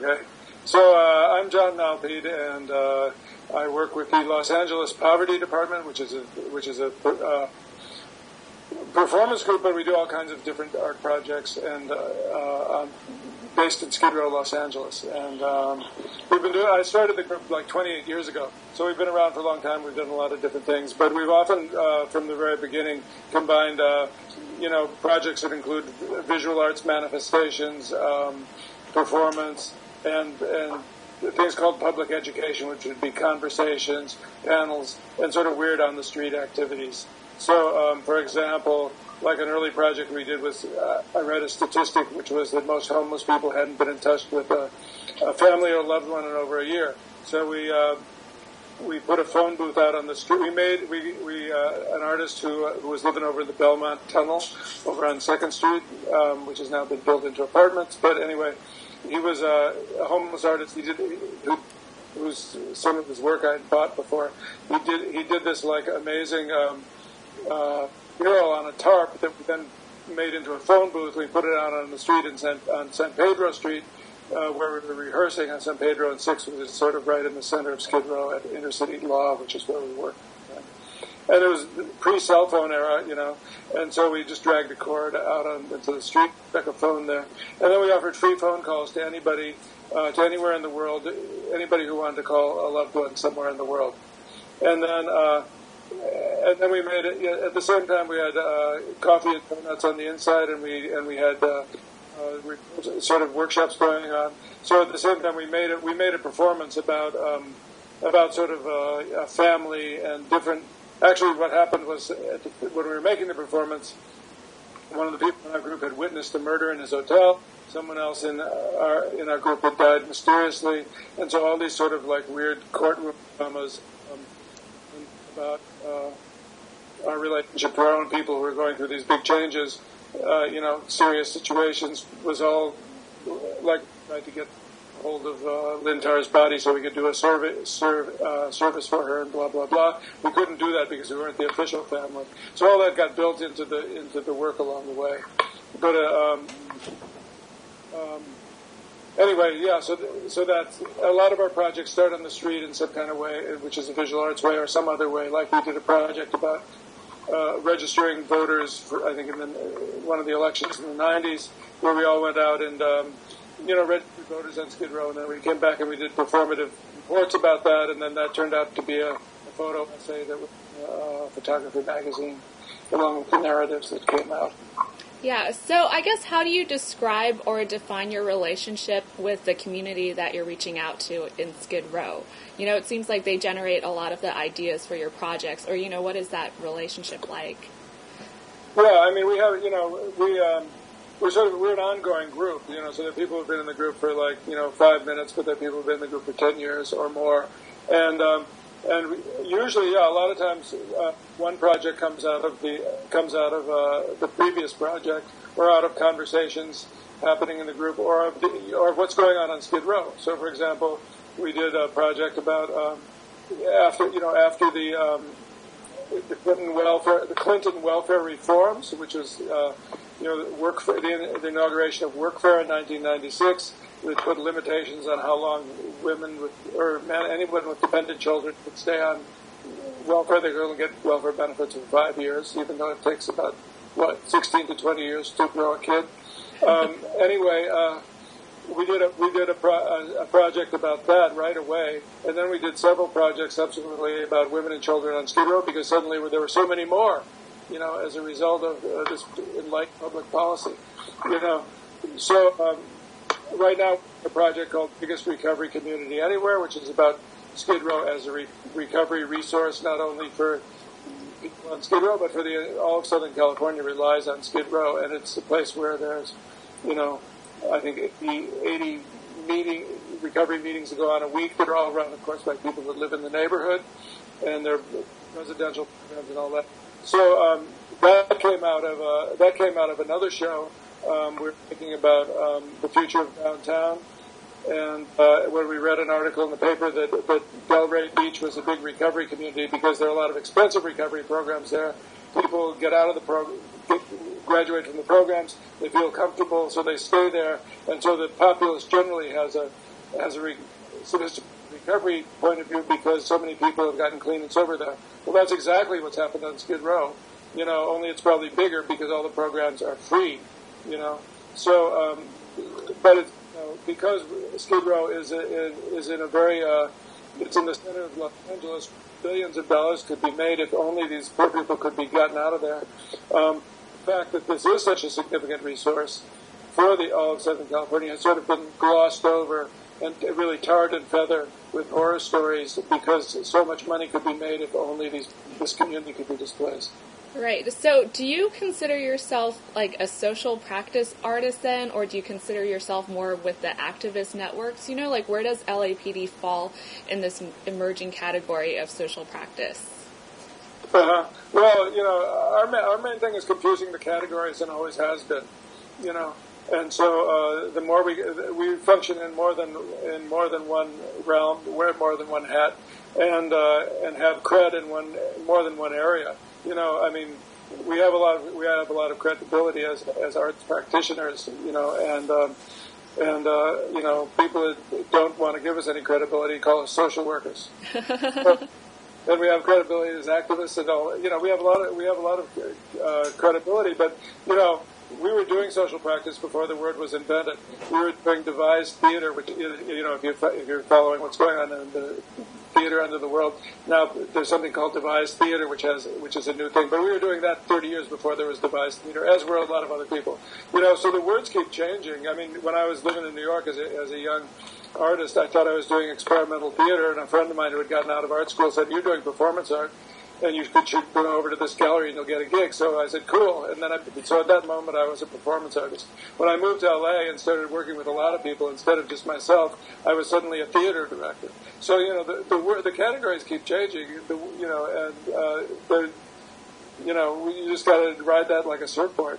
Okay. So I'm John Malpede, and I work with the Los Angeles Poverty Department, which is a performance group, but we do all kinds of different art projects, and I'm based in Skid Row, Los Angeles. And I started the group like 28 years ago, so we've been around for a long time. We've done a lot of different things, but we've often, from the very beginning, combined, projects that include visual arts manifestations, performance, and things called public education, which would be conversations, panels, and sort of weird on-the-street activities. So, for example, like an early project we did was, I read a statistic which was that most homeless people hadn't been in touch with a family or loved one in over a year. So we put a phone booth out on the street. An artist who was living over in the Belmont Tunnel over on 2nd Street, which has now been built into apartments. But anyway, he was a homeless artist. Whose some of his work I had bought before. He did this like amazing mural on a tarp that we then made into a phone booth. We put it out on the street on San Pedro Street, where we were rehearsing on San Pedro and 6th, which is sort of right in the center of Skid Row at Intercity Law, which is where we work. And it was pre-cell phone era, and so we just dragged a cord out into the street, stuck a phone there. And then we offered free phone calls to anybody, to anywhere in the world, anybody who wanted to call a loved one somewhere in the world. And then we made it, at the same time we had coffee and donuts on the inside, and we had sort of workshops going on. So at the same time we made a performance about sort of a family and different. Actually, what happened was when we were making the performance, one of the people in our group had witnessed a murder in his hotel. Someone else in our group had died mysteriously, and so all these sort of like weird courtroom dramas about our relationship to our own people who were going through these big changes, serious situations, was all like tried to get hold of Lynn Tarr's body so we could do a service for her and blah blah blah. We couldn't do that because we weren't the official family. So all that got built into the work along the way. But anyway, yeah. So that a lot of our projects start on the street in some kind of way, which is a visual arts way or some other way. Like we did a project about registering voters for, I think, in one of the elections in the 90s, where we all went out and registered voters on Skid Row, and then we came back and we did performative reports about that, and then that turned out to be a photo essay that was Photography magazine, along with the narratives that came out. Yeah, so I guess how do you describe or define your relationship with the community that you're reaching out to in Skid Row? It seems like they generate a lot of the ideas for your projects, or, what is that relationship like? Yeah, I mean, we have, we're an ongoing group, so there are people who've been in the group for 5 minutes, but there are people who've been in the group for 10 years or more. And usually, a lot of times, one project comes out of the previous project, or out of conversations happening in the group, or what's going on Skid Row. So, for example, we did a project about after the Clinton welfare reforms, which was the inauguration of workfare in 1996. We put limitations on how long anyone with dependent children could stay on welfare. They could only get welfare benefits for 5 years, even though it takes about 16 to 20 years to grow a kid. Anyway, we did a project about that right away, and then we did several projects subsequently about women and children on Skid Row, because suddenly there were so many more, as a result of this enlightened public policy, So right now, a project called Biggest Recovery Community Anywhere, which is about Skid Row as a recovery resource, not only for people on Skid Row, but for all of Southern California relies on Skid Row, and it's a place where there's, I think 80 recovery meetings that go on a week that are all run, of course, by people that live in the neighborhood, and they're residential programs and all that. So that came out of another show. We're thinking about the future of downtown, and when we read an article in the paper that Delray Beach was a big recovery community because there are a lot of expensive recovery programs there. People get out of the graduate from the programs, they feel comfortable, so they stay there, and so the populace generally has a as a statistical recovery point of view because so many people have gotten clean and sober there. Well, that's exactly what's happened on Skid Row. Only it's probably bigger because all the programs are free. So, but it's, because Skid Row is in a very it's in the center of Los Angeles. Billions of dollars could be made if only these poor people could be gotten out of there. The fact that this is such a significant resource for all of Southern California has sort of been glossed over and really tarred and feathered with horror stories because so much money could be made if only this community could be displaced. Right. So do you consider yourself like a social practice artisan, or do you consider yourself more with the activist networks? Like where does LAPD fall in this emerging category of social practice? Well, our main thing is confusing the categories and always has been, And so the more we function in more than one realm, wear more than one hat, and have cred in more than one area. We have a lot of credibility as arts practitioners, and people that don't want to give us any credibility call us social workers. And we have credibility as activists and all. We have a lot of credibility, but we were doing social practice before the word was invented. We were doing devised theater, which if you're following what's going on in the theater under the world now, there's something called devised theater, which is a new thing. But we were doing that 30 years before there was devised theater, as were a lot of other people. So the words keep changing. When I was living in New York as a young artist, I thought I was doing experimental theater, and a friend of mine who had gotten out of art school said, "You're doing performance art, and you should go over to this gallery and you'll get a gig." So I said, "Cool." And then so at that moment I was a performance artist. When I moved to LA and started working with a lot of people instead of just myself, I was suddenly a theater director. So the categories keep changing. You just got to ride that like a surfboard.